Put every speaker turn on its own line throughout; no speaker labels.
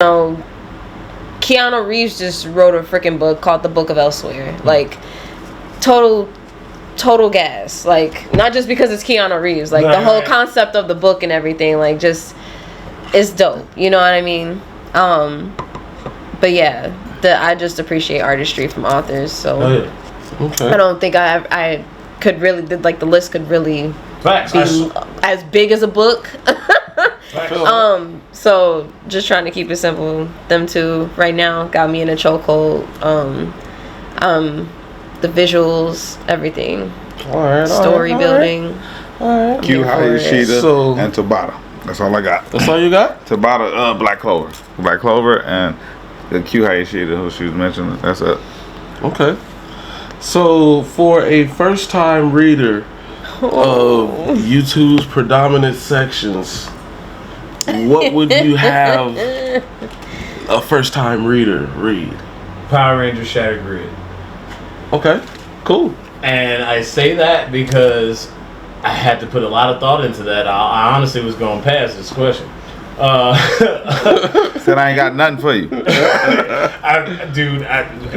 know, Keanu Reeves just wrote a freaking book called The Book of Elsewhere. Like, total gas. Like, not just because it's Keanu Reeves. Like, the whole concept of the book and everything, like, just, it's dope. You know what I mean? But yeah, I just appreciate artistry from authors. So
Okay.
I don't think I could really, like, the list could really be as big as a book. So just trying to keep it simple. Them two right now got me in a chokehold. The visuals, everything. Story building.
All right. Q Hayashida and Tabata. That's all I got.
That's all you got?
Tabata, Black Clover. Black Clover and the Q Hayashida, who she was mentioning. That's it.
Okay. So for a first time reader of YouTube's predominant sections, what would you have a first time reader read?
Power Rangers Shattered Grid.
Okay, cool.
And I say that because I had to put a lot of thought into that. I honestly was going past this question.
Said I ain't got nothing for you.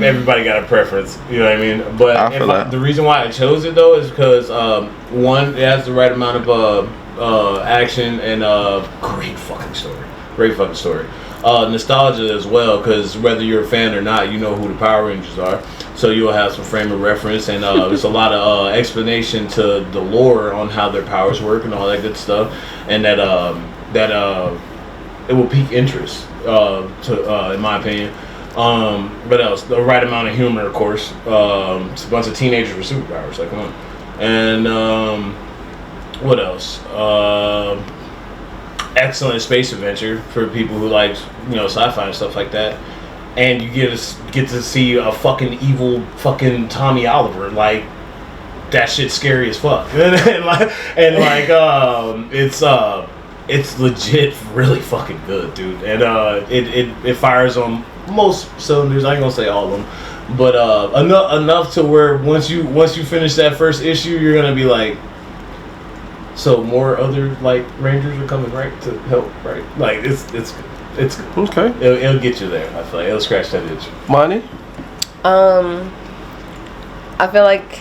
Everybody got a preference, you know what I mean? But the reason why I chose it though is because one, it has the right amount of action and great fucking story. Nostalgia as well, because whether you're a fan or not, you know who the Power Rangers are, so you'll have some frame of reference, and there's a lot of explanation to the lore on how their powers work and all that good stuff, and that it will pique interest, in my opinion. What else? The right amount of humor, of course. It's a bunch of teenagers with superpowers, like come on. And what else? Excellent space adventure for people who like, sci-fi and stuff like that. And you get to see a fucking evil fucking Tommy Oliver, like that shit's scary as fuck. It's legit really fucking good, dude. And it fires on most cylinders. I ain't gonna say all of them, but enough to where once you finish that first issue, you're gonna be like, so more other like Rangers are coming, right, to help, right? Like it's good.
Okay.
It'll get you there. I feel like it'll scratch that itch.
Money?
I feel like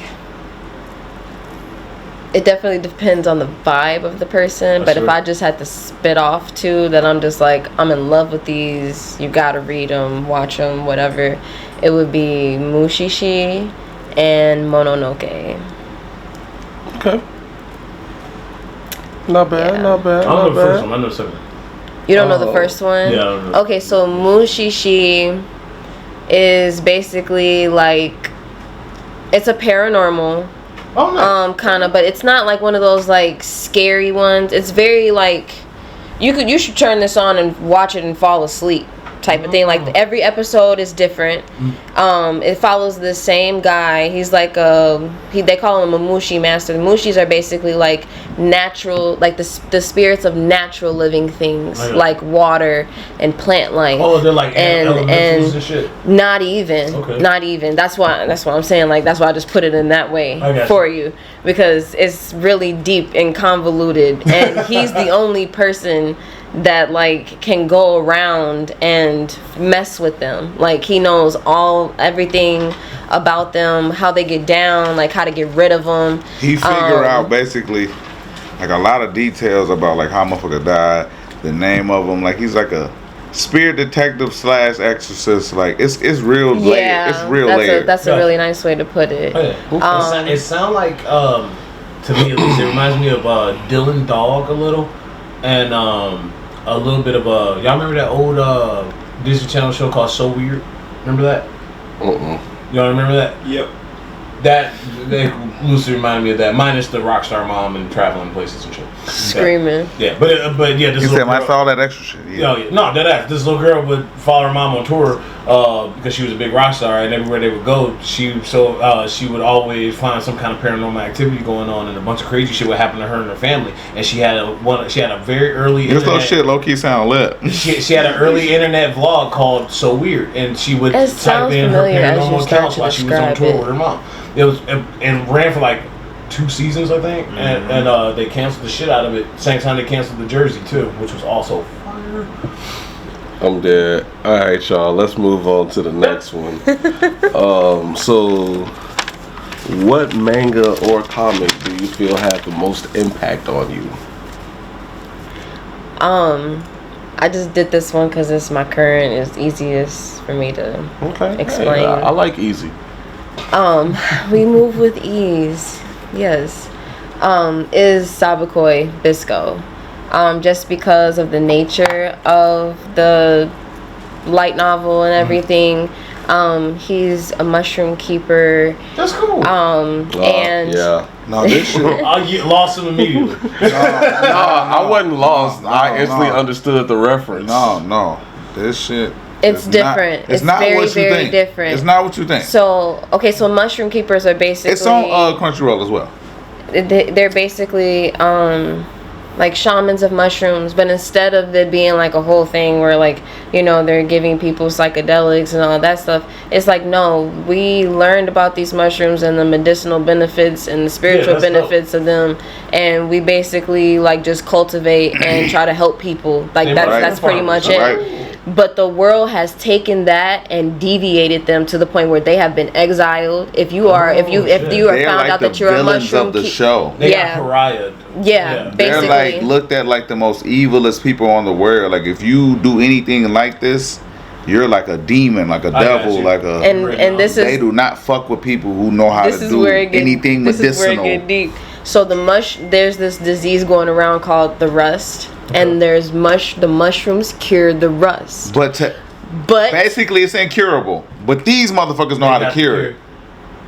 it definitely depends on the vibe of the person. But if I just had to spit off two that I'm just like, I'm in love with these, you gotta read them, watch them, whatever, it would be Mushishi and Mononoke.
Okay. Not bad.
I don't know the first one. I know the second.
You don't know the first one?
Yeah, I don't know.
Okay, so Mushishi is basically like, it's a paranormal.
Oh, nice.
Kind of, but it's not like one of those like scary ones. It's very like, you should turn this on and watch it and fall asleep type of thing. Like every episode is different. It follows the same guy. He's like they call him a Mushi master. The Mushis are basically like natural, like the spirits of natural living things, like water and plant life.
Oh, they're like elementals and shit.
Not even.
Okay.
Not even. That's what I'm saying. Like that's why I just put it in that way for you, because it's really deep and convoluted, and he's the only person that like can go around and mess with them. Like he knows everything about them, how they get down, like how to get rid of them.
He figure out basically like a lot of details about like how motherfucker died, the name of them. Like he's like a spirit detective / exorcist. Like it's real layered. It's real layered.
That's a really nice way to put it.
It sounds like to me at least it reminds me of Dylan Dog a little, and a little bit of y'all remember that old Disney Channel show called So Weird? Remember that? Y'all remember that?
Yep.
That they loosely reminded me of that, minus the rock star mom and traveling places and shit.
Screaming.
Yeah, but yeah, this
you
little
said I
girl,
saw that extra shit. Yeah.
No, that this little girl would follow her mom on tour because she was a big rock star, and everywhere they would go, she would always find some kind of paranormal activity going on, and a bunch of crazy shit would happen to her and her family. And she had a very early.
This little shit low key sound lit.
She had an early internet vlog called So Weird, and she would type in her paranormal accounts while she was on tour with her mom. It ran for like 2 seasons, I think, and they canceled the shit out of it. Same time they canceled the Jersey too, which was also fire.
I'm dead. All right, y'all. Let's move on to the next one. So, what manga or comic do you feel had the most impact on you?
I just did this one because it's my current. It's easiest for me to explain.
Hey, I like easy.
We move with ease. Yes. Is Sabakoi Bisco. Just because of the nature of the light novel and everything. He's a mushroom keeper.
That's cool.
And
yeah.
No, this shit.
I'll get lost him immediately.
No, I wasn't lost. I instantly understood the reference.
No. This shit.
it's different.
It's not
very,
what you
very
think.
different.
It's not what you think.
So, okay, so mushroom keepers are basically...
It's on Crunchyroll as well.
They're basically like shamans of mushrooms, but instead of it being like a whole thing where like, you know, they're giving people psychedelics and all that stuff, it's like, no, we learned about these mushrooms and the medicinal benefits and the spiritual benefits of them, and we basically like just cultivate and try to help people. Like that's pretty much it.
Right.
But the world has taken that and deviated them to the point where they have been exiled. If you are found
like
out that you're a mushroom
of the show.
They got pariah.
Yeah, basically.
They're like looked at like the most evilest people on the world. Like if you do anything like this, you're like a demon, like a devil, like a.
And this is.
They do not fuck with people who know how to do anything medicinal.
This is where it get deep. So there's this disease going around called the rust, and there's the mushrooms cure the rust.
But basically it's incurable. But these motherfuckers know how to cure it.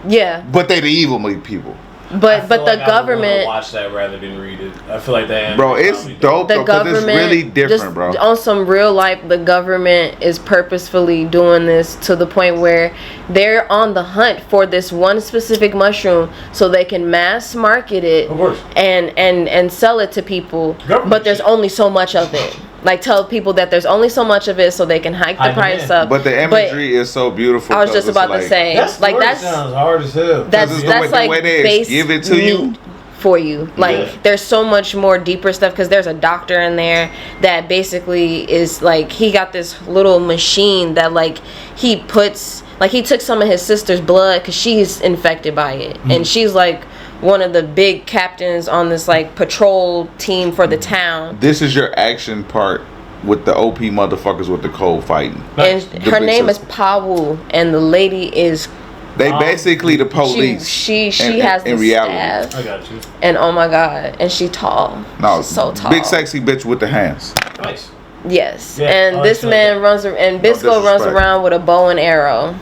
Yeah.
But they the evil people.
But the government
watch that rather than read it. I feel like that.
Bro, it's dope though, because it's really different, bro.
On some real life, the government is purposefully doing this to the point where they're on the hunt for this one specific mushroom so they can mass market it and sell it to people. But there's only so much of it. Like tell people that there's only so much of it so they can hike the price up.
But the imagery is so beautiful.
I was just about to say,
that sounds hard as hell.
That's like base
give it to you
for you. Like there's so much more deeper stuff because there's a doctor in there that basically is like he got this little machine that like he puts like he took some of his sister's blood because she's infected by it and she's like one of the big captains on this like patrol team for the town.
This is your action part with the OP motherfuckers with the cold fighting.
And her name is Pawu, and the lady is.
They basically the police.
She has in reality.
I got you.
And oh my god, and she tall.
No,
she's so tall.
Big sexy bitch with the hands.
Nice.
Yes, and this man runs and Bisco runs around with a bow and arrow.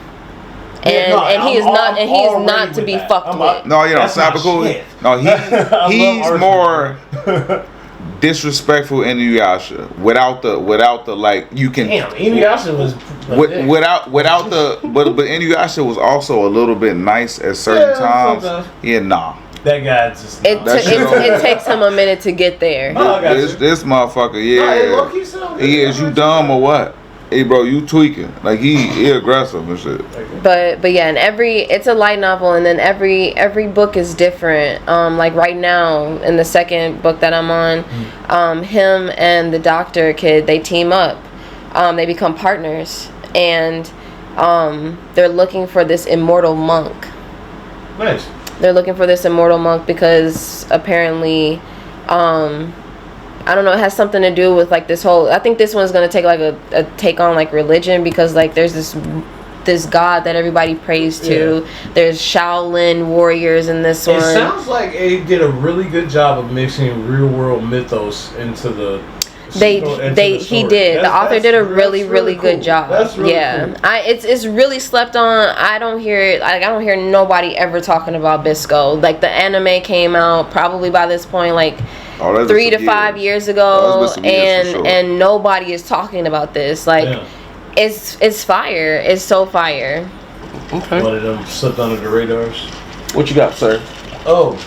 And he is not to be fucked with.
No, you know, Sabaku. No, he's more disrespectful in Inuyasha. Without the like you can.
Damn, Inuyasha was.
Without the but Inuyasha was also a little bit nice at certain times. Yeah, nah.
That guy just.
It takes him a minute to get there.
This motherfucker, yeah. He is you dumb or what? Hey bro, you tweaking. Like he aggressive and shit.
But yeah, and it's a light novel, and then every book is different. Like right now in the second book that I'm on, him and the doctor kid, they team up. They become partners, and they're looking for this immortal monk.
Nice.
They're looking for this immortal monk because apparently I don't know, it has something to do with like this whole, I think this one's gonna take like a take on like religion, because like there's this god that everybody prays to. There's Shaolin warriors in this one.
It sounds like they did a really good job of mixing real world mythos into the
he did. The author did a really good job.
That's really cool.
It's really slept on. I don't hear nobody ever talking about Bisco. Like the anime came out probably by this point like 3 to 5 years ago, and nobody is talking about this. Like it's fire. It's so fire.
Okay.
One of them slipped under the radars.
What you got, sir?
Oh,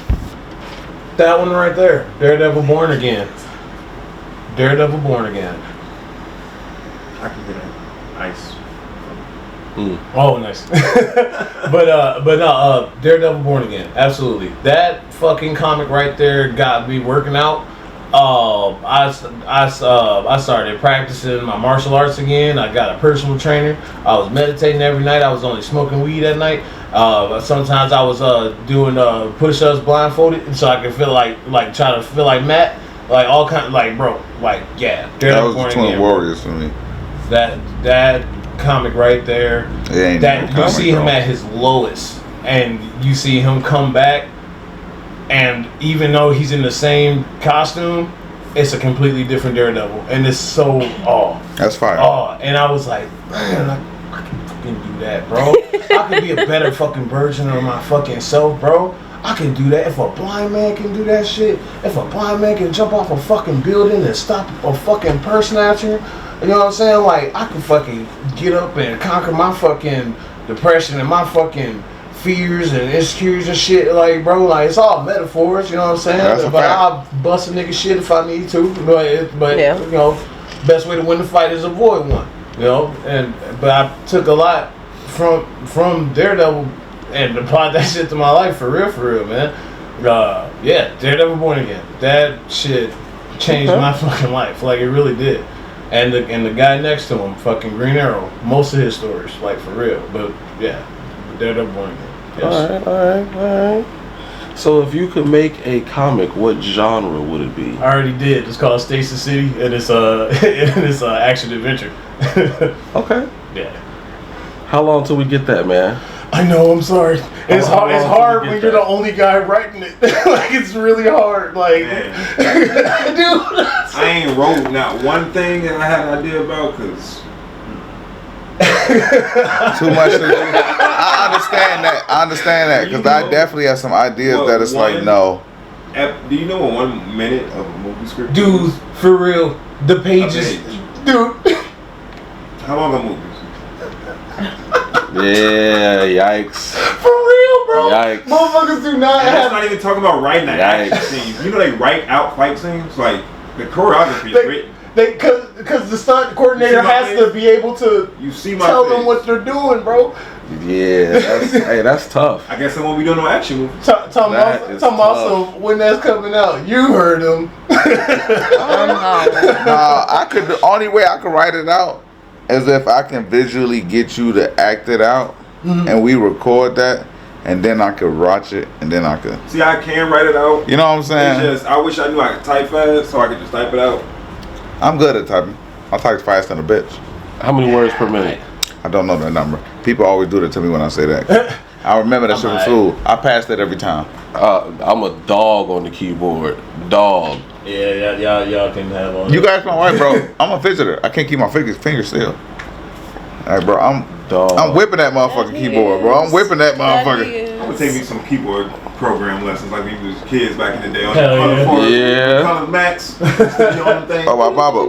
that one right there. Daredevil Born Again. Daredevil Born Again.
I can get an ice.
Oh, nice. but no, Daredevil Born Again. Absolutely. That fucking comic right there got me working out I started practicing my martial arts again. I got a personal trainer. I was meditating every night. I was only smoking weed at night. Sometimes I was doing push-ups blindfolded, so I could feel like try to feel like Matt, like all kind of like bro, like yeah.
That was the Twin Warriors for me.
That comic right there. That you see him at his lowest, and you see him come back. And even though he's in the same costume, it's a completely different Daredevil, and it's so
That's fire.
And I was like, man, I can fucking do that, bro. I could be a better fucking version of my fucking self, bro. I can do that. If a blind man can do that shit, if a blind man can jump off a fucking building and stop a fucking person at you, you know what I'm saying? Like, I can fucking get up and conquer my fucking depression and my fucking fears and insecurities and shit, like bro, like it's all metaphors, you know what I'm saying? But I'll bust a nigga shit if I need to. But
yeah.
You know, best way to win the fight is avoid one. You know, but I took a lot from Daredevil and applied that shit to my life for real, man. Yeah, Daredevil Born Again. That shit changed my fucking life, like it really did. And the guy next to him, fucking Green Arrow, most of his stories, like for real. But yeah, Daredevil Born Again. Yes.
All right. So if you could make a comic, what genre would it be?
I already did. It's called Stasis City, and it's action adventure.
Okay.
Yeah.
How long till we get that, man?
I know. I'm sorry. It's hard. It's hard when you're the only guy writing it. Like it's really hard. Like, dude.
I ain't wrote not one thing that I had an idea about because.
Too much to do. I understand that because I definitely have some ideas that it's like no.
Do you know what 1 minute of a movie script?
Dude, for real, the pages, dude.
How long are movies?
Yeah, yikes.
For real, bro.
Yikes.
Motherfuckers do not
and
have.
That's not even talking about writing the action scenes. You know they write out fight scenes like the choreography is written.
Because the stunt coordinator has to be able to tell them what they're doing, bro.
Yeah, that's tough.
I guess I won't be doing no action movies.
Talking about so when that's coming out, you heard him.
The only way I could write it out is if I can visually get you to act it out, and we record that, and then I could watch it, and then I could.
See, I can write it out.
You know what I'm saying?
It's just I wish I knew I could type fast, so I could just type it out.
I'm good at typing. I type fast than a bitch.
How many words per minute?
I don't know that number. People always do that to me when I say that. I remember that shit from school. I pass that every time.
I'm a dog on the keyboard. Dog.
Yeah, y'all can have all.
You guys know right, bro. I'm a fidgeter. I can't keep my fingers still. Alright, bro. I'm whipping that motherfucking keyboard, bro. I'm whipping that motherfucker.
I'm gonna take me some keyboard program lessons like we was kids back in the day on Color Max.
Oh my papa.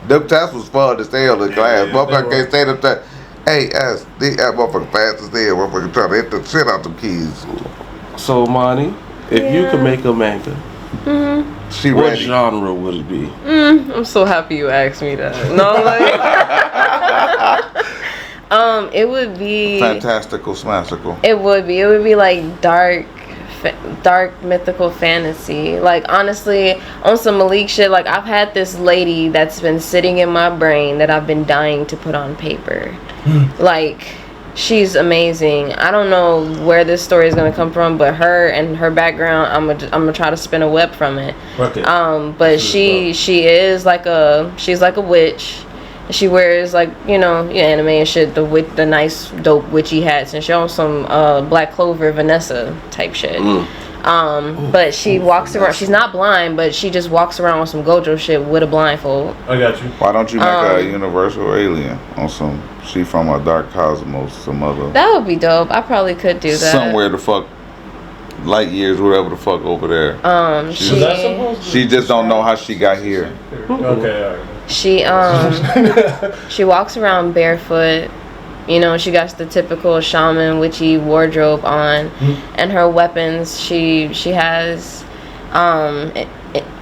Them tests was fun to stay on the class. Motherfucker can't stay up there. Hey, that motherfucker fast as hell. Motherfucker trying to hit the shit out them keys.
So, Monty, if you could make a manga, what genre would it be?
I'm so happy you asked me that. No, like, it would be
fantastical, smastical.
It would be like dark mythical fantasy. Like honestly, on some Malik shit. Like I've had this lady that's been sitting in my brain that I've been dying to put on paper. Like. She's amazing. I don't know where this story is gonna come from, but her and her background, I'm gonna try to spin a web from it.
Okay.
But she's like a witch. She wears like anime and shit, the nice dope witchy hats, and she on some Black Clover Vanessa type shit. But she walks around. She's not blind, but she just walks around with some Gojo shit with a blindfold.
I got you.
Why don't you make a universal alien on some? She from a dark cosmos, some other.
That would be dope. I probably could do that.
Somewhere the fuck, light years, whatever the fuck over there. She just don't know how she got here.
Okay, alright.
She walks around barefoot. She got the typical shaman witchy wardrobe on, and her weapons. She has.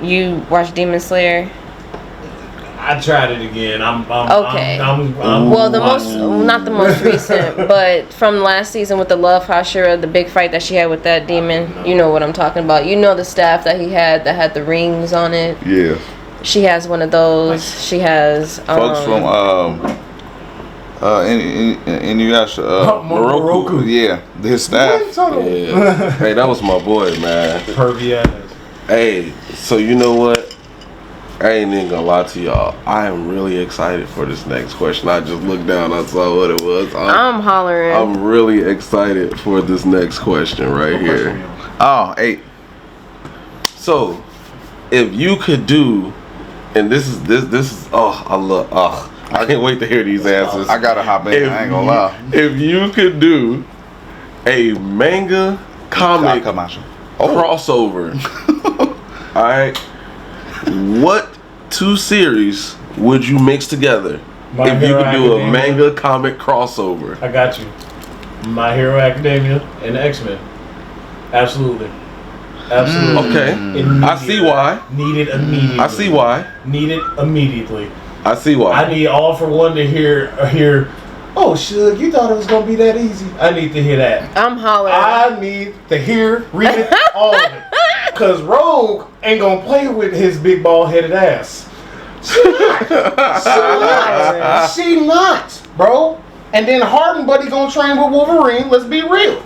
You watch Demon Slayer?
I tried it again.
Okay.
Well,
not the most recent, but from last season with the Love Hashira, the big fight that she had with that demon. You know what I'm talking about. You know the staff that he had that had the rings on it.
Yeah.
She has one of those. She has
folks from Inuyasha,
Moroku.
Yeah, his staff.
Yeah. Hey, that was my boy, man.
Pervy ass.
Hey, so you know what? I ain't even gonna lie to y'all. I am really excited for this next question. I just looked down, I saw what it was.
I'm hollering.
I'm really excited for this next question right here.
Oh, 8.
So, if you could do, and this is I can't wait to hear these answers.
I gotta hop in. I ain't gonna lie.
If you could do a manga comic crossover, all right, what 2 series would you mix together if you could do a manga comic crossover?
I got you. My Hero Academia and X-Men. Absolutely.
Okay. I see why.
Needed immediately.
I see why.
Needed immediately.
I see why.
I need All for One to hear. Oh, Suge, you thought it was gonna be that easy? I need to hear that.
I'm hollering.
I need to read it, all of it. Cause Rogue ain't gonna play with his big bald headed ass. She not, bro. And then Harden buddy gonna train with Wolverine. Let's be real.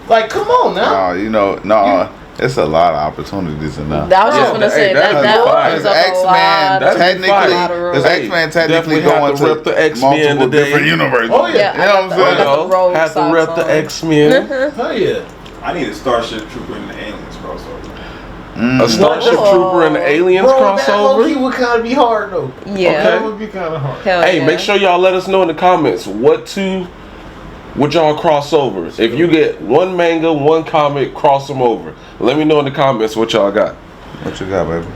Like, come on now.
It's a lot of opportunities in that.
I was just gonna say that opens up a lot.
Because X-Men technically going to
rep the X-Men
multiple different universes.
Oh yeah, you know what I'm saying? Have to rep the X-Men.
Oh yeah.
I need a Starship Trooper and the Aliens crossover.
A Starship Trooper and the Aliens crossover?
That would kind of be hard though.
Yeah.
That would be kind of hard.
Hey, make sure y'all let us know in the comments what 2 would y'all cross over. If you get 1 manga, 1 comic, cross them over. Let me know in the comments what y'all got.
What you got, baby?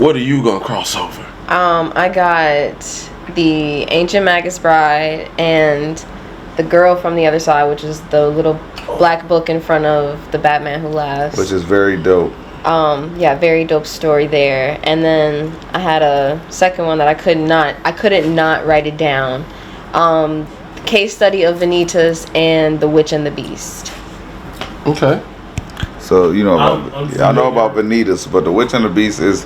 What are you gonna cross over?
I got the Ancient Magus Bride and the Girl from the Other Side, which is the little black book in front of the Batman Who Laughs.
Which is very dope.
Yeah, very dope story there. And then I had a second one that I couldn't not write it down. Case study of Vanitas and The Witch and the Beast.
Okay.
So you know about I know about Vanitas, but The Witch and the Beast it's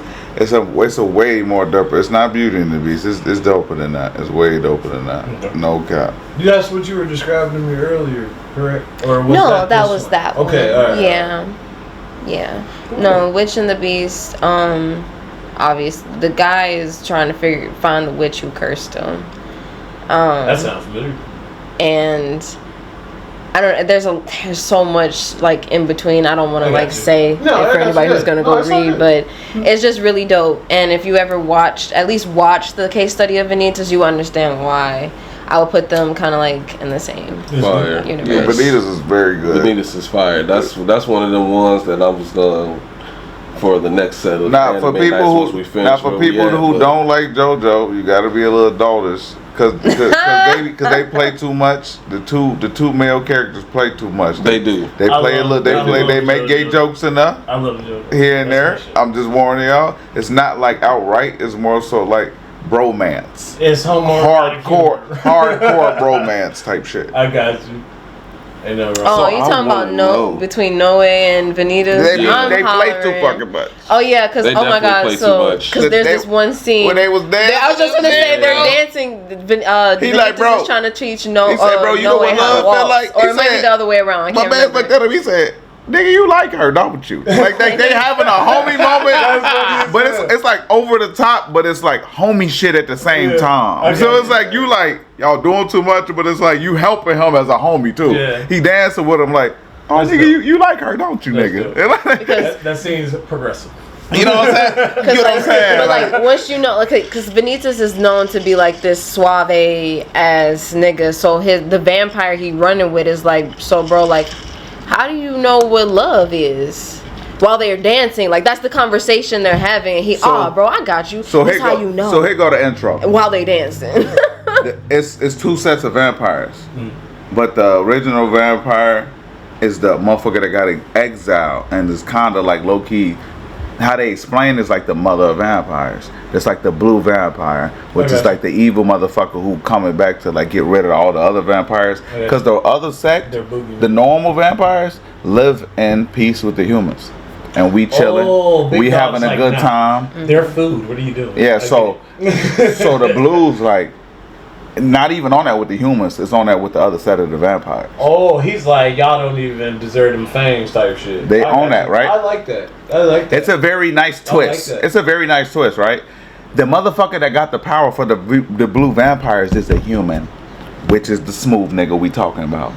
a way more dope. It's not Beauty and the Beast. It's doper than that. It's way doper than that. Okay. No cap.
That's what you were describing to me earlier, correct? Or was
that was that one.
Okay. All right.
Yeah. No, Witch and the Beast. Obviously, the guy is trying to find the witch who cursed him.
That sounds familiar.
And I don't. There's so much like in between. I don't want to say for anybody who's gonna go read, but it's just really dope. And if you ever at least watch the case study of Vanitas, you understand why I would put them kind of like in the same
fire
universe.
Yeah, Vanitas is very good.
Vanitas is fire. That's one of them ones that I was done for the next set of
for people who don't like JoJo, you got to be a little adultish. Cause they play too much. The two male characters play too much. They
do.
They play a little. They make gay jokes enough.
I love JoJo.
Here and there. I'm just warning y'all. It's not like outright. It's more so like bromance.
It's
hardcore bromance type shit.
I got you.
You talking about between Noe and Vanitas?
They play too fucking much.
Oh yeah, because because there's this one scene
when they was dancing.
I was just gonna say they're dancing. Vanitas is trying to teach Noe how to waltz, or maybe the other way around.
My man looked at him. He said, "Nigga, you like her, don't you?" Like they having a homie moment, but it's like over the top, but it's like homie shit at the same time. So it's like you like y'all doing too much, but it's like you helping him as a homie too. Yeah. He dancing with him like, "Oh nigga, you like her, don't you, nigga?"
Because that seems progressive.
You know what I'm saying? You know what I'm saying?
But like once you know, because Vanitas is known to be like this suave ass nigga, so the vampire he running with is like, so bro, like, how do you know what love is? While they're dancing, like that's the conversation they're having. Bro, I got you.
So
that's how you know.
So here go the intro.
While they dancing,
it's 2 sets of vampires, but the original vampire is the motherfucker that got exiled and is kind of like low key how they explain is like the mother of vampires. It's like the blue vampire, which is like the evil motherfucker who coming back to like get rid of all the other vampires. Because the other sect, the normal vampires, live in peace with the humans. And we chilling, we having a good time.
Their food, what are you doing?
Yeah, so the blues like not even on that with the humans, it's on that with the other side of the vampires.
Oh, he's like, y'all don't even deserve them fangs type shit.
They own that, right?
I like that. I like that.
It's a very nice twist. It's a very nice twist, right? The motherfucker that got the power for the blue vampires is a human, which is the smooth nigga we talking about.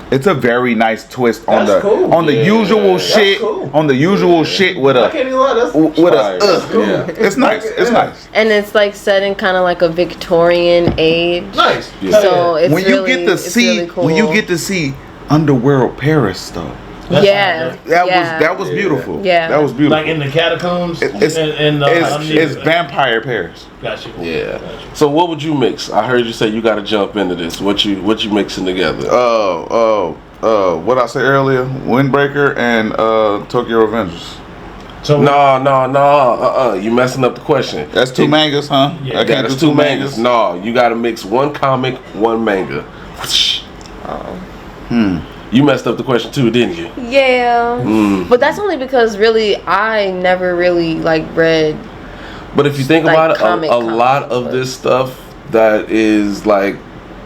It's a very nice twist on the usual shit. On the usual shit with a.
I can't even lie. That's
cool. Yeah. It's nice. It's nice.
And it's like set in kind of like a Victorian age.
Nice.
Yeah. So it's
when you get to see
really cool.
when you get to see underworld Paris though. That was beautiful.
Yeah,
that was beautiful.
Like in the catacombs.
It's vampire Paris.
Gotcha.
Yeah. Gotcha. So what would you mix? I heard you say you got to jump into this. What you mixing together?
What I said earlier, Windbreaker and Tokyo Revengers.
So no. You messing up the question.
That's two mangas, huh?
Yeah, that's two mangas. No, you got to mix one comic, one manga. You messed up the question too, didn't you?
Yeah. But that's only because really I never really like read.
But if you think about it, a lot of this stuff that is like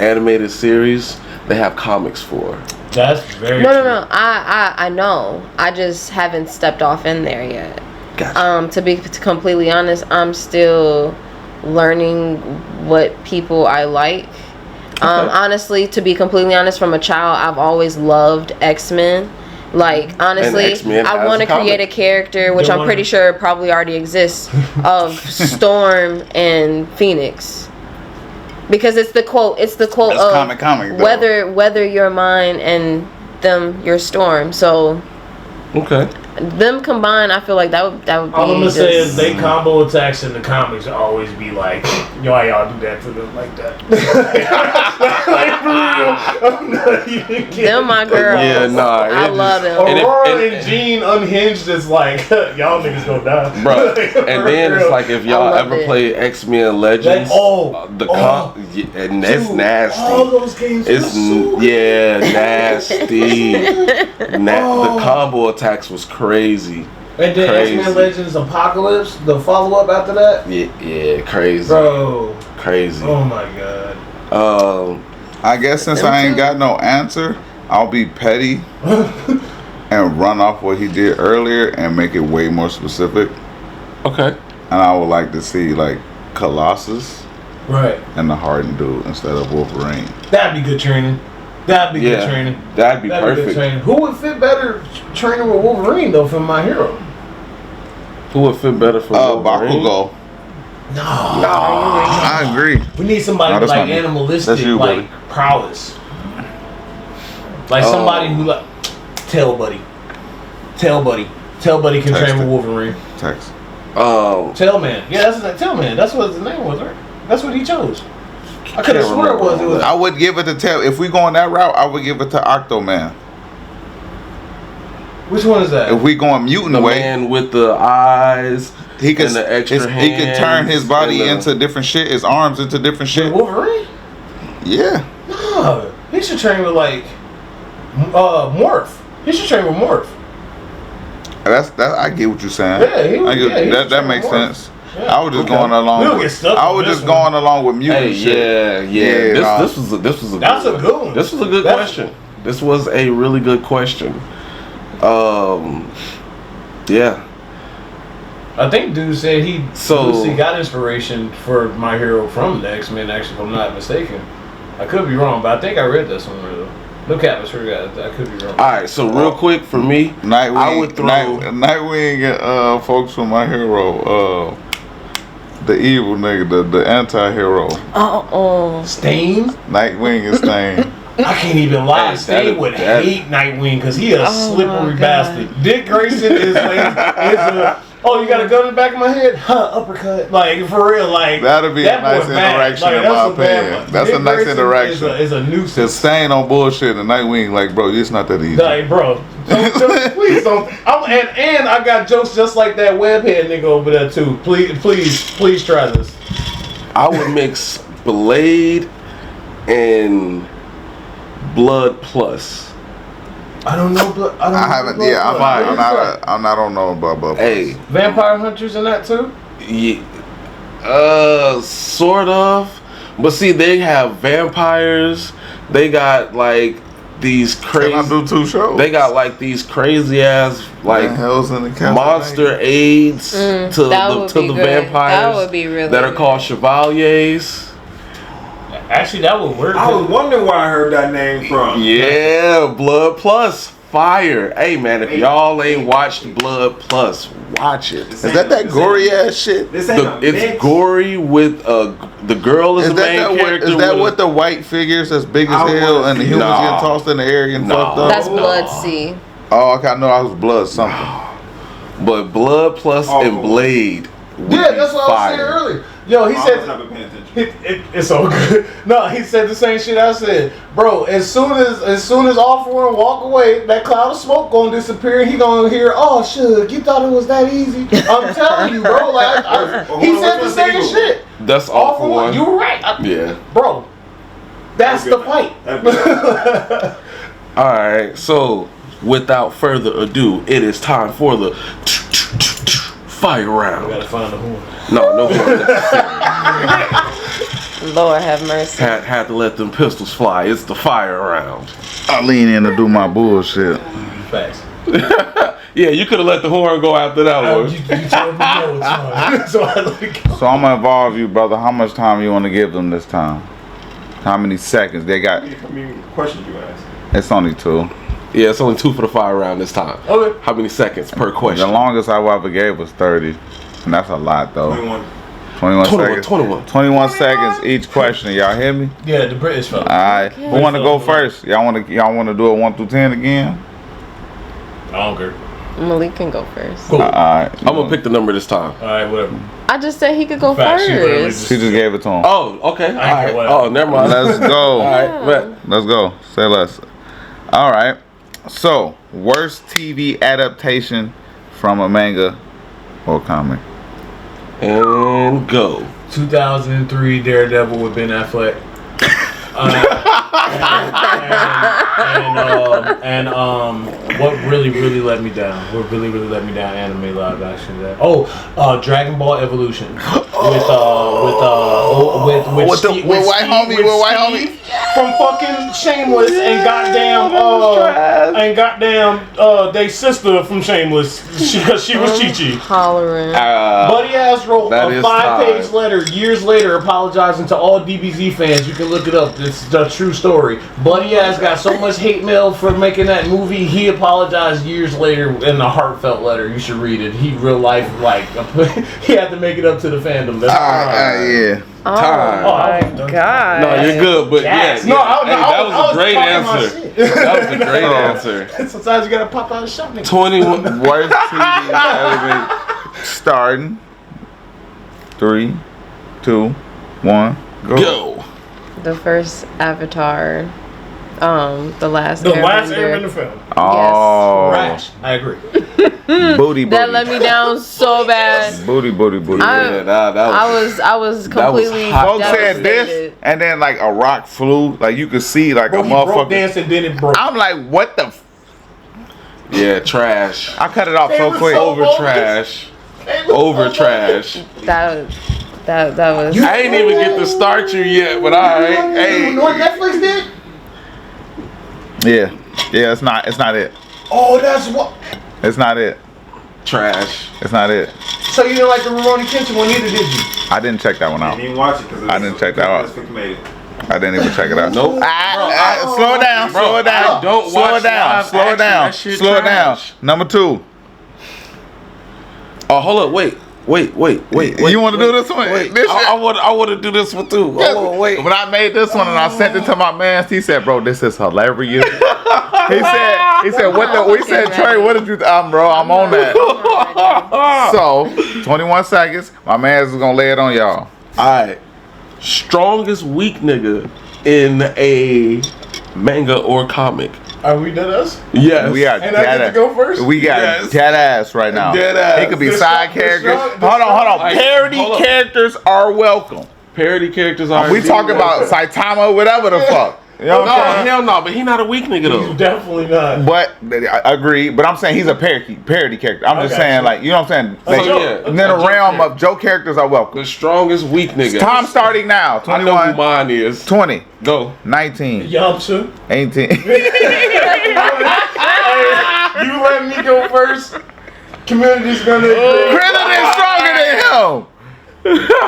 animated series, they have comics for.
That's very
true. No. I know. I just haven't stepped off in there yet.
Gotcha.
To be completely honest, I'm still learning what people I like. Honestly, to be completely honest, from a child, I've always loved X-Men. Like, honestly, I want to create a character, which I'm pretty sure probably already exists, of Storm and Phoenix. Because it's the quote of
comic,
whether you're mine and them your Storm. So them combined, I feel like that would be.
All I'm gonna say is they combo attacks in the comics always be like, yo, why y'all do that to them like that? Like for real, I'm not even kidding.
Them my girls.
Yeah, nah,
I love them.
Aurora and Jean Unhinged is like, y'all niggas gonna die,
bro. And then it's like if y'all ever play X-Men Legends, and it's nasty.
All those games,
it's nasty. The combo attacks was crazy.
And then X-Men Legends Apocalypse, the follow-up after that?
Yeah, crazy.
Bro.
Crazy.
Oh my god.
I guess since I ain't got no answer, I'll be petty and run off what he did earlier and make it way more specific.
Okay.
And I would like to see like Colossus.
Right.
And the Hardened dude instead of Wolverine.
That'd be good training. That'd be good training.
That'd be perfect.
Who would fit better training with Wolverine though from My Hero?
Who would fit better for Wolverine?
Bakugo.
No.
I agree.
We need somebody with like animalistic like prowess. Like somebody who like Tail Buddy can train with Wolverine.
Text.
Tailman. Yeah, that's Tailman. That's what his name was, right? That's what he chose. I could have sworn it was.
I would give it to Tail. If we go on that route, I would give it to Octoman.
Which one is that?
If we going mutant
the
way,
man with the eyes,
he can
and the extra hands,
he can turn his body into different shit, his arms into different shit.
Wolverine?
Yeah.
No, he should train with like Morph. He should train with Morph.
That's I get what you're saying.
Yeah,
that makes sense. Yeah. I was just going along. Going along with mutant shit.
Yeah. This was a
that's a good one.
This was a good question. This was a really good question. Yeah.
I think dude said he got inspiration for My Hero from the X-Men, actually, if I'm not mistaken. I could be wrong, but I think I read that somewhere though. No cap, I could be wrong.
Alright, so real quick for me,
Nightwing,
I would throw
Nightwing and folks from My Hero, the evil nigga, the anti-hero.
Stain?
Nightwing and Stain.
I can't even lie. Stain would hate Nightwing because he a slippery bastard. Dick Grayson is Oh, you got a gun in the back of my head? Huh, uppercut. Like, for real, like.
That'll be a nice interaction in my opinion. That's a nice interaction.
Is a nuisance.
Just staying on bullshit and Nightwing, like, bro, it's not that easy.
Like, bro. Please don't. And I got jokes just like that webhead nigga over there, too. Please try this.
I would mix Blade and Blood Plus.
I don't know.
I haven't. Yeah, I'm not on no Blood Plus.
Hey,
Vampire Hunters in that too?
Yeah, sort of. But see, they have vampires. They got like these crazy.
Can I do 2 shows?
They got like these crazy ass like monster aids to the vampires.
That would be really
that are called chevaliers.
Actually, that would work.
I was wondering where I heard that name from.
Yeah, Blood Plus, fire. Hey man, if y'all ain't watched Blood Plus, watch it.
Is that gory ass shit?
It's gory with the girl is the main character.
Is that what the white figures as big as hell and the humans get tossed in the air and fucked up?
That's Blood Sea.
Oh, okay, I know I was Blood something.
But Blood Plus and Blade.
Yeah, that's what I was saying earlier. Yo, he said it's all good. No, he said the same shit I said, bro. As soon as All For One walk away, that cloud of smoke gonna disappear. He gonna hear, oh shit, you thought it was that easy? I'm telling you, bro. Like he said the same shit.
That's All For One.
You were right.
Yeah,
bro. That's the fight.
All right, so without further ado, it is time for the fire round.
We gotta find the horn.
No horn.
Lord have mercy.
Had to let them pistols fly. It's the fire round.
I lean in to do my bullshit.
Facts.
Yeah, you could have let the horn go after that one.
You told me no, it's fine. So I let it go.
So I'm gonna involve you, brother. How much time you want to give them this time? How many seconds they got?
I mean, questions you asked.
It's only 2.
Yeah, it's only 2 for the fire round this time.
Okay.
How many seconds per question?
The longest I ever gave was 30. And that's a lot, though. 21 seconds. 21 seconds each question. Y'all hear me?
Yeah, the British fella.
All right. Who want to go first? Y'all want to do it 1 through 10 again?
I don't care.
Malik can go first.
Cool.
All right.
I'm gonna pick the number this time.
All right, whatever.
I just said he could go
Fact,
first.
She just gave it to him.
Oh, okay. All right.
whatever.
Oh, never mind.
Let's go.
All right, bet.
Let's go. Say less. All right. So, worst TV adaptation from a manga or comic?
And go.
2003 Daredevil with Ben Affleck. What really let me down? What really let me down? Anime live action. Dragon Ball Evolution with white homie from fucking Shameless and goddamn they sister from Shameless because she was Chi-Chi.
Hollering.
Buddy ass wrote a 5-page
time.
letter years later apologizing to all DBZ fans. You can look it up. It's the true story. Buddy ass got so much hate mail for making that movie. He apologized years later in a heartfelt letter. You should read it. He real life he had to make it up to the fandom. That's
yeah.
Oh
Time.
my god.
No, you're good, but
Yes.
yeah.
No,
that was a great
talking my
answer.
shit.
That was a great answer.
Sometimes you gotta pop out a shot, nigga.
21.
Worst TV element starting. 3, 2, 1,
Go.
The first Avatar. The last
The last
Airbender.
Airbender film.
Oh.
Trash. I agree.
Booty.
That let me down so bad.
Booty.
Yeah, that was.
I was completely
hot.
Folks said this, and then like a rock flew. Like you could see like
Bro,
a
he broke
motherfucker.
dance and then it broke.
I'm like, what the?
Yeah, trash.
I cut it off
It
so
was
quick.
so
Over trash. Over trash.
That was.
I ain't even get to start you yet, but alright.
You
Hey.
know what Netflix did?
Yeah, it's not it.
Oh, that's what.
It's not it.
Trash.
It's not it.
So you didn't like the Rurouni Kenshin one either, did you?
I didn't check that one
I
out.
didn't even watch it because
I didn't check that out.
Made it.
I didn't even check it out.
Nope.
Slow it down.
Bro,
Slow it down.
I don't
Slow
watch
it down.
live
Slow it
action.
down.
That shit
Slow it down.
trash.
Number 2.
Oh, hold up. Wait. Wait.
You want to do this one?
Wait,
This
I want to do this one too. Oh, wait.
When I made this one and I sent it to my man, he said, "Bro, this is hilarious." He said, "What the?" We said, "Trey, what did you?" Bro, I'm on that. So, 21 seconds. My man's gonna lay it on y'all.
All right. Strongest weak nigga in a manga or comic.
Are we done us?
Yes.
We got
And I get to go first?
We got dead ass right now.
Dead ass.
It could be
The
side
strong-
characters.
the strong-
Hold on.
Like,
Parody
hold up.
characters are welcome.
Parody characters are.
We talking about Saitama, whatever the fuck. You know what
No,
I'm saying?
hell no, but he not a weak nigga though.
He's definitely not.
But I agree. But I'm saying he's a parody character. I'm just
Okay,
saying,
so-
like, you know what I'm saying? Like,
yeah.
in the realm of joke characters are welcome.
The strongest weak nigga.
Time starting now.
I know who
21,
mine is.
20,
Go.
19,
Yamcha.
18.
Hey, you let me go first. Community's gonna agree.
Krillin is stronger than him.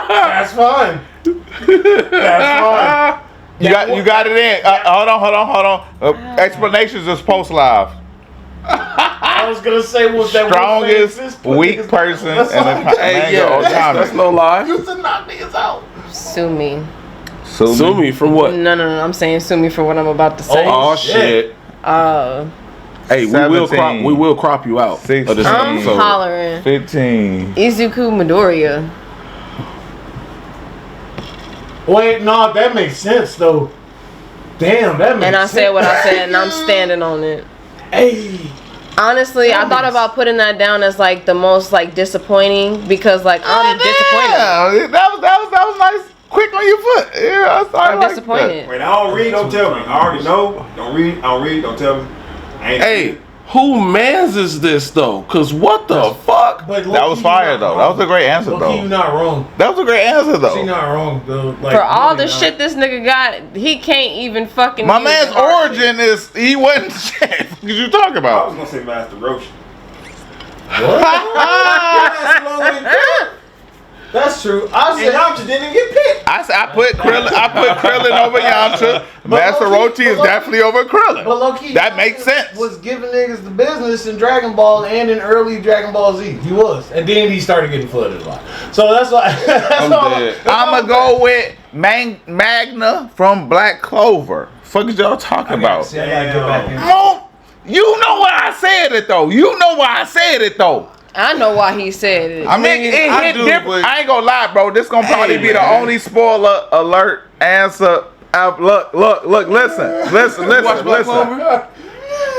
That's fine. That's fine.
You got it in. Hold on. Explanations is post live.
I was gonna say was that
Strongest weak person in the manga or
That's
comic.
no lie.
Used to knock niggas out.
Sue me.
Sue me from what?
No. I'm saying sue me for what I'm about to say.
Oh shit. Hey, we will
17.
crop you out.
16.
Of this
I'm
episode.
hollering.
15.
Izuku Midoriya.
Wait, no, that makes sense though. Damn, that makes sense.
And I said what I said, and I'm standing on it.
Hey.
Honestly, I thought about putting that down as like the most like disappointing because like I'm disappointed.
Yeah, that was nice. Quick on your foot. Yeah,
I'm disappointed.
Wait, I don't read, don't tell me. I already know. Don't read, don't tell me. I ain't
Hey, who mans is this though? Cause what the fuck?
But
That was fire though. That was a great answer
You're
though.
not wrong.
That was a great answer
She
though.
not wrong though. Like,
For all the
really
shit this nigga got, he can't even fucking.
My
use
man's
the hard
origin is he wasn't shit. What you talking
I
about?
was gonna say Master Roshi.
That's true. I said
And Yamcha didn't get picked.
I put Krillin over Yamcha. Master Roshi is definitely over Krillin.
But low-key,
That makes sense.
Was giving niggas the business in Dragon Ball and in early Dragon Ball Z. He was, and then he started getting flooded a lot. So that's why.
I'm dead.
I'ma go with Magna from Black Clover. Fuck is y'all talking about?
See, I gotta get back in.
Oh, you know why I said it though.
I know why he said it.
I mean, it
I
hit
do,
different.
but-
I ain't gonna lie, bro. This gonna probably
Hey,
be the
man.
only spoiler alert answer. Look, listen.
Watch Black Clover?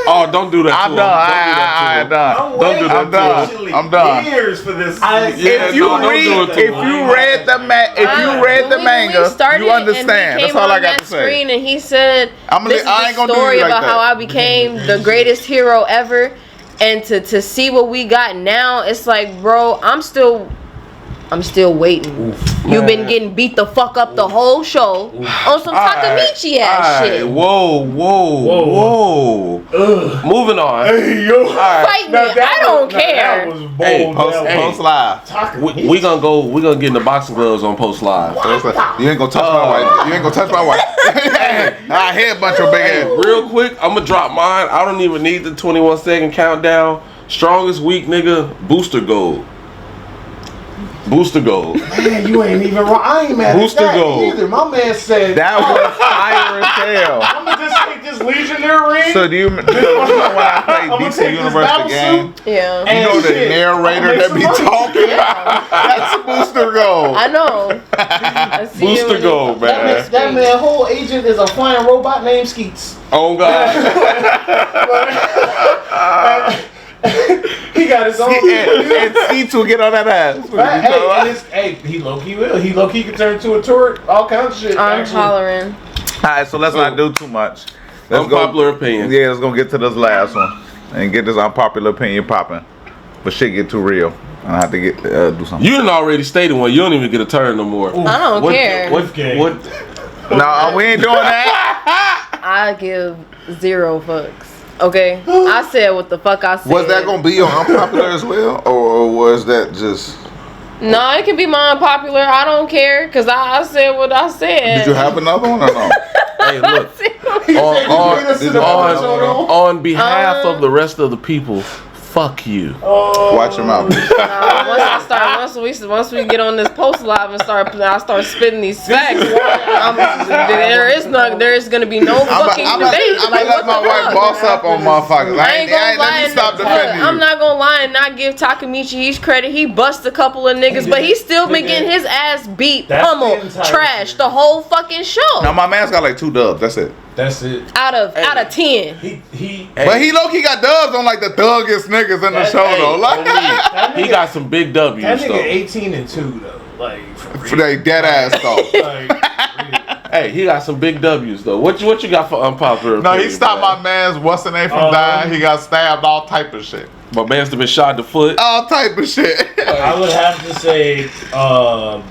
Oh, don't do that.
I'm
to
done.
him. Don't do that to him.
I'm
Don't do that
I'm
to
done.
him.
I'm done.
Years for this.
Yeah,
If you
don't do it to him.
read the
When we started
you understand.
and he
That's
came
all I
on
got
that
to say.
screen and he said,
I
"This is
ain't
the
gonna do
story
you like
about
that.
how I became the greatest hero ever." And to see what we got now, it's like, bro, I'm still waiting. You've been getting beat the fuck up the whole show on some Takamichi ass shit.
Whoa. Moving on.
Hey, yo.
Fight me, I don't care.
That was bold.
Hey,
Post live.
We gonna get in the boxing gloves on post live.
You ain't gonna touch my wife. You ain't gonna touch my wife. I hear a bunch of big ass.
Real quick, I'm gonna drop mine. I don't even need the 21-second countdown. Strongest weak nigga, Booster Gold.
Man, you ain't even wrong. I ain't mad
Booster
at that
Gold.
either. My man said
That was fire as hell.
I'm gonna just take this Legionnaire ring.
So do you know when I
I'ma
played
take
DC
this
Universe
battle
the game?
Yeah,
You know the
shit,
narrator
I'ma make
that be
some money.
talking about? That's Booster Gold.
I know. I see him
Booster
in
Gold,
the-
man.
That man, whole agent is a flying robot named Skeets.
Oh God.
He got his own.
And Skeets will get on that ass.
He low key will. He low key can turn into a turret. All kinds of shit.
I'm
actually.
hollering.
Alright, so let's not do too much. Let's
Unpopular opinion.
Yeah, let's go get to this last one and get this unpopular opinion popping. But shit get too real. I have to get do something.
You done already stated one. You don't even get a turn no more.
I don't care.
What?
No, we ain't doing that.
I give 0 fucks. Okay, I said what the fuck I said.
Was that gonna be your unpopular as well, or was that just?
No, it can be my unpopular. I don't care because I said what I said.
Did you have another one or no?
Hey, look. On behalf of the rest of the people, fuck you.
Oh.
Watch your mouth.
Once we get on this post live and I start spitting these facts, there is gonna be no fucking debate.
I'm gonna let my wife boss up on motherfuckers.
I ain't gonna lie.
Stop defending you.
I'm not gonna lie and not give Takamichi his credit. He bust a couple of niggas, but he's still been getting his ass beat, pummeled, trashed the whole fucking show.
Now my man's got like 2 dubs. That's it.
Out of 10.
But he low key got dubs on like the thuggiest niggas in the show though. Like
he got some big W's.
That
though.
nigga 18-2 though. Like
for that dead ass though.
Hey, he got some big W's though. What you got for unpopular?
No,
opinion,
he stopped
man?
my man's what's the name from dying. He got stabbed, all type of shit.
My man's been shot in the foot.
All type of shit.
I would have to say,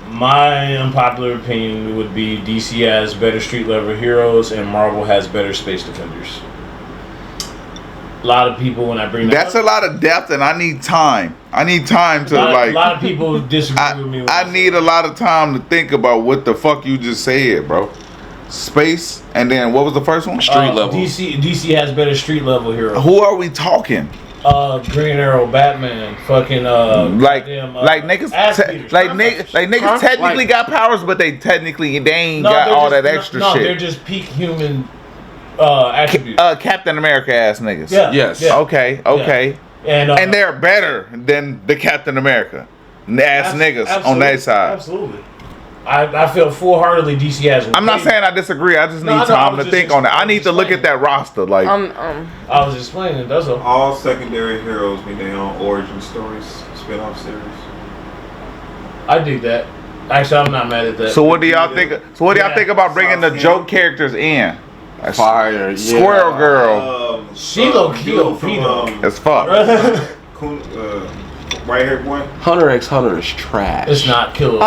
my unpopular opinion would be DC has better street level heroes and Marvel has better space defenders. A lot of people, when I bring that
That's
up,
a lot of depth, and I need time. I need time to
a lot of people disagree with me.
I need a lot of time to think about what the fuck you just said, bro. Space, and then what was the first one?
Street level.
DC has better street level heroes.
Who are we talking?
Green Arrow, Batman, fucking
like
niggas
technically got powers, but they ain't got all that extra shit.
They're just peak human attributes.
Captain America ass niggas.
Yeah.
Yes.
Yeah. Okay.
Yeah.
And they're better than the Captain America ass niggas on that side.
Absolutely. I feel full-heartedly DC has.
I'm not saying I disagree. I just need time to think on it. I need to look at that roster. Like
I was explaining. That's
all secondary heroes need their own origin stories, spin-off series.
I dig that. Actually, I'm not mad at that.
So what do y'all think? So what do y'all think about bringing the joke characters in?
Fire. Yeah.
Squirrel Girl.
She low key
as fuck.
Right here, boy.
Hunter x Hunter is trash.
It's not Killer.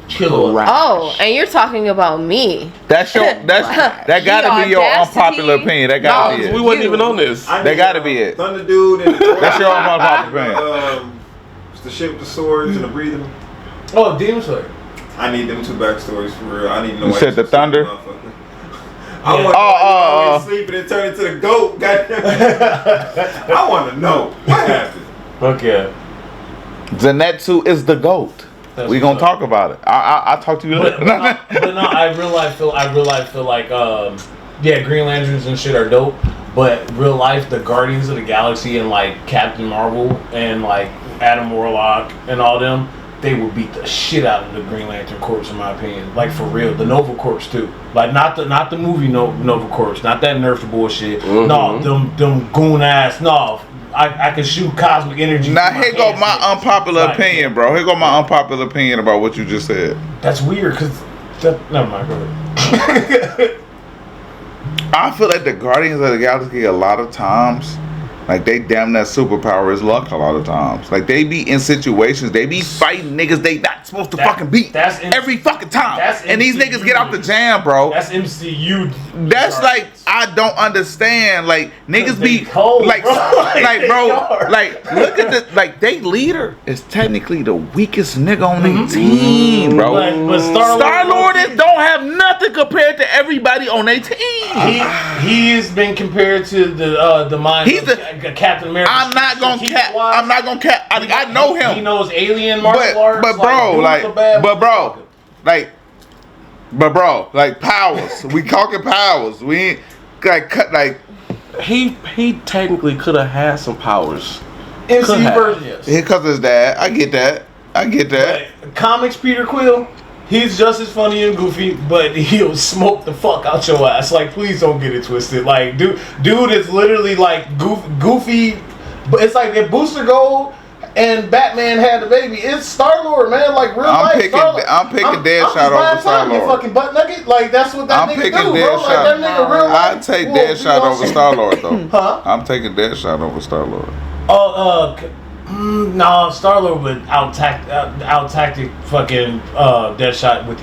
Killer. Oh, and you're talking about me.
That gotta be your unpopular opinion. That gotta be it.
We wasn't even on this.
That gotta be it.
Thunder Dude and
that's your unpopular opinion.
It's the shit with the swords and the breathing.
Oh, Demon Slayer.
I need them 2 backstories for real. I need to know.
You said the Thunder.
I want to always sleeping and turn into the goat. Goddamn. I want to know what happened.
Okay.
Zenitsu is the GOAT. We gonna talk about it. I'll talk to you later.
But no, I real life feel like Green Lanterns and shit are dope. But real life, the Guardians of the Galaxy and like Captain Marvel and like Adam Warlock and all them, they will beat the shit out of the Green Lantern Corps in my opinion. Like for real, the Nova Corps too. Like not the movie Nova Corps, not that nerfed bullshit.
Mm-hmm.
No, them goon ass. No, I can shoot cosmic energy.
Now here go my unpopular opinion, bro. Here go my unpopular opinion about what you just said.
That's weird because never mind. Go ahead.
I feel like the Guardians of the Galaxy a lot of times, like they damn that superpower is luck a lot of times. Like they be in situations, they be fighting niggas they not supposed to fucking beat every fucking time. And these niggas get off the jam, bro.
That's MCU.
That's like I don't understand. Like niggas be
cold,
like,
bro.
like look at the like they leader is technically the weakest nigga on their team, bro.
But
Star-Lord don't have nothing compared to everybody on their team.
He has been compared to the mind.
He's
Captain America.
I'm not gonna cap. I know him.
He knows alien martial arts.
But bro, like powers. We talking powers. We ain't like
he technically could have had some powers.
MCU version, yes.
Because of his dad. I get that.
But comics Peter Quill, he's just as funny and goofy, but he'll smoke the fuck out your ass. Like, please don't get it twisted. Like, dude is literally like goofy, but it's like if Booster Gold and Batman had the baby, it's Star-Lord, man. Like real life.
I'm picking Deadshot over Star-Lord.
Fucking butt nugget. Like that's what that nigga do, bro.
Deadshot.
Like that nigga real life.
I take Deadshot over Star-Lord though.
Huh?
I'm taking Deadshot over Star-Lord.
No, Star-Lord would out tactic fucking Deadshot with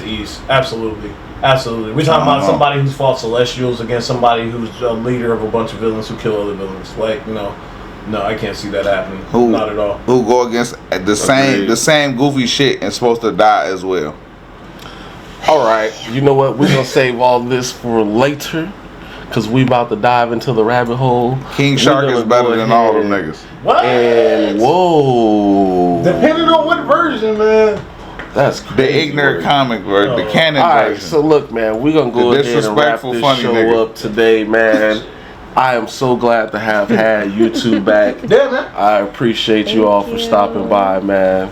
ease. Absolutely. We're talking about somebody who's fought Celestials against somebody who's a leader of a bunch of villains who kill other villains. Like no, I can't see that happening. Not at all.
Who go against the same goofy shit and supposed to die as well.
All right, you know what? We're gonna save all this for later. because we about to dive into the rabbit hole.
King Shark is better than all them niggas.
What?
And whoa.
Depending on what version, man.
That's crazy.
The ignorant comic version, the canon
Alright,
version.
so look, man, we're gonna go ahead and wrap this show up today, man. I am so glad to have had you two back.
Yeah, man.
I appreciate you all for stopping by, man.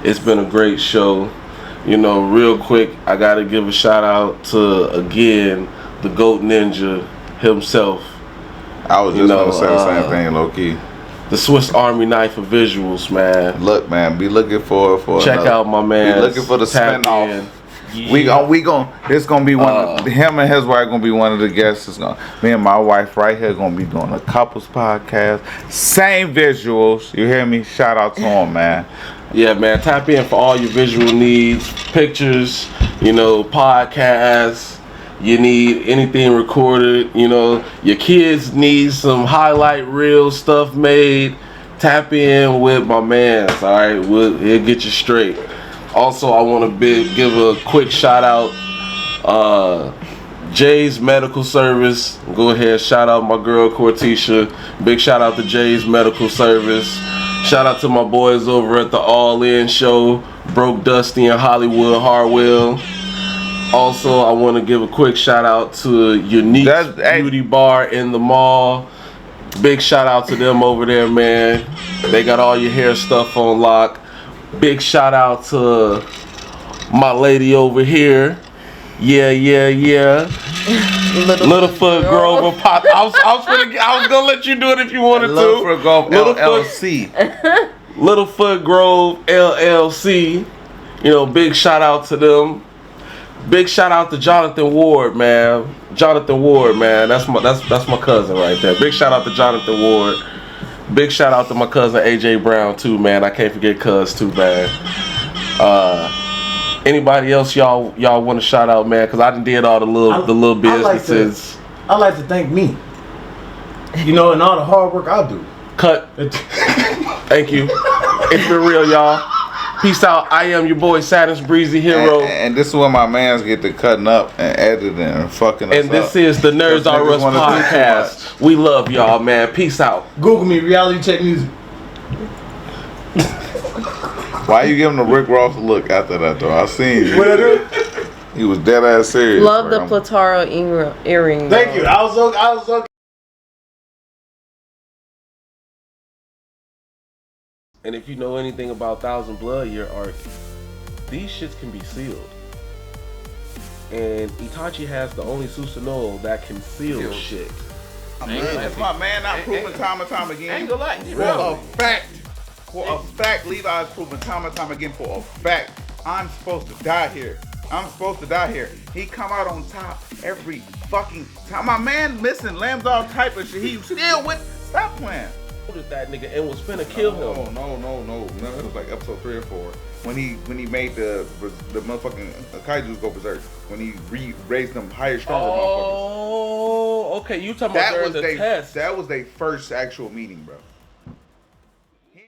It's been a great show. You know, real quick, I gotta give a shout out to, again, the GOAT Ninja himself.
I was just gonna say the same thing, low key.
The Swiss Army knife of visuals, man.
Look, man, be looking for
check out my man.
Be looking for the spinoff.
Yeah.
We gon' it's gonna be one. Him and his wife gonna be one of the guests. Me and my wife right here gonna be doing a couples podcast. Same visuals. You hear me? Shout out to him, man.
Yeah, man. Tap in for all your visual needs, pictures. You know, podcasts. You need anything recorded. You know, your kids need some highlight reel stuff made. Tap in with my man. All right, he'll get you straight. Also, I want to give a quick shout out, Jay's Medical Service. Go ahead, shout out my girl Cortisha. Big shout out to Jay's Medical Service. Shout out to my boys over at the All In Show, Broke Dusty and Hollywood Harwell. Also, I want to give a quick shout out to Unique Beauty Bar in the mall. Big shout out to them over there, man. They got all your hair stuff on lock. Big shout out to my lady over here. Yeah. Littlefoot Grove. I was gonna let you do it if you wanted to.
Littlefoot Grove LLC.
Littlefoot Grove LLC. You know, big shout out to them. Big shout out to Jonathan Ward, man. That's my cousin right there. Big shout out to Jonathan Ward. Big shout out to my cousin AJ Brown too, man. I can't forget Cuz too, man. Anybody else y'all want to shout out, man? Cause I done did all the little businesses.
I like to thank me. You know, and all the hard work I do.
Cut. Thank you. It's been real, y'all. Peace out. I am your boy, Saturn's Breezy Hero.
And this is where my mans get to cutting up and editing and fucking us
and this
up.
Is the Nerds Are Us podcast. We love y'all, man. Peace out.
Google me, reality check music.
Why you giving the Rick Ross look after that, though? I seen you.
What I do?
He was dead ass serious.
Love the Plataro earring.
Thank you. I was so
And if you know anything about Thousand Blood Year art, these shits can be sealed. And Itachi has the only Susanoo that can seal shit.
That's my man, not proven time and time again.
Ain't gonna lie,
For a fact, Levi's proven time and time again for a fact. I'm supposed to die here. He come out on top every fucking time. My man missing lambs all type of shit. He still with. Stop playing.
That nigga and was finna kill him.
No. It was like episode 3 or 4 when he made the motherfucking kaijus go berserk. When he raised them higher, stronger motherfuckers.
Oh, okay. You talking about during the test?
That was their first actual meeting, bro.